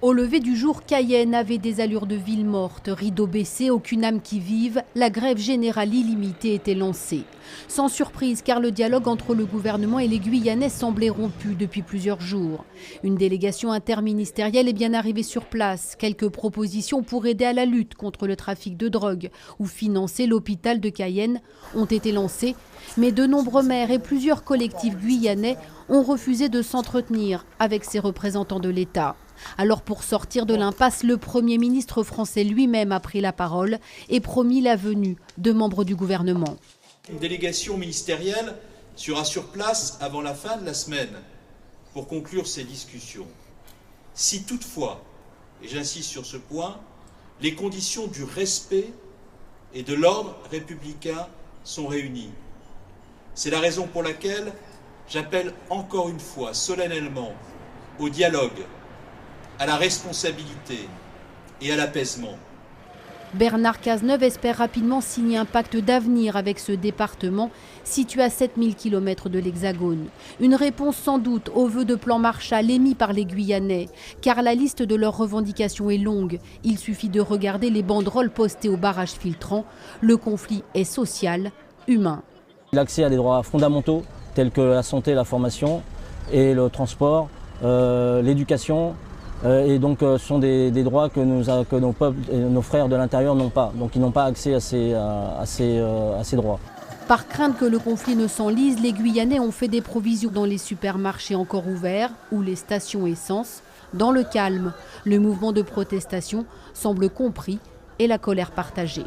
Au lever du jour, Cayenne avait des allures de ville morte. Rideau baissé, aucune âme qui vive, la grève générale illimitée était lancée. Sans surprise, car le dialogue entre le gouvernement et les Guyanais semblait rompu depuis plusieurs jours. Une délégation interministérielle est bien arrivée sur place. Quelques propositions pour aider à la lutte contre le trafic de drogue ou financer l'hôpital de Cayenne ont été lancées. Mais de nombreux maires et plusieurs collectifs guyanais ont refusé de s'entretenir avec ces représentants de l'État. Alors pour sortir de l'impasse, le Premier ministre français lui-même a pris la parole et promis la venue de membres du gouvernement. Une délégation ministérielle sera sur place avant la fin de la semaine pour conclure ces discussions. Si toutefois, et j'insiste sur ce point, les conditions du respect et de l'ordre républicain sont réunies. C'est la raison pour laquelle j'appelle encore une fois solennellement au dialogue, à la responsabilité et à l'apaisement. Bernard Cazeneuve espère rapidement signer un pacte d'avenir avec ce département situé à 7000 km de l'Hexagone. Une réponse sans doute au vœu de plan Marshall émis par les Guyanais, car la liste de leurs revendications est longue. Il suffit de regarder les banderoles postées aux barrages filtrants. Le conflit est social, humain. L'accès à des droits fondamentaux tels que la santé, la formation et le transport, l'éducation. Et donc ce sont des droits que nos peuples et nos frères de l'intérieur n'ont pas. Donc ils n'ont pas accès à ces droits. Par crainte que le conflit ne s'enlise, les Guyanais ont fait des provisions dans les supermarchés encore ouverts ou les stations essence. Dans le calme, le mouvement de protestation semble compris et la colère partagée.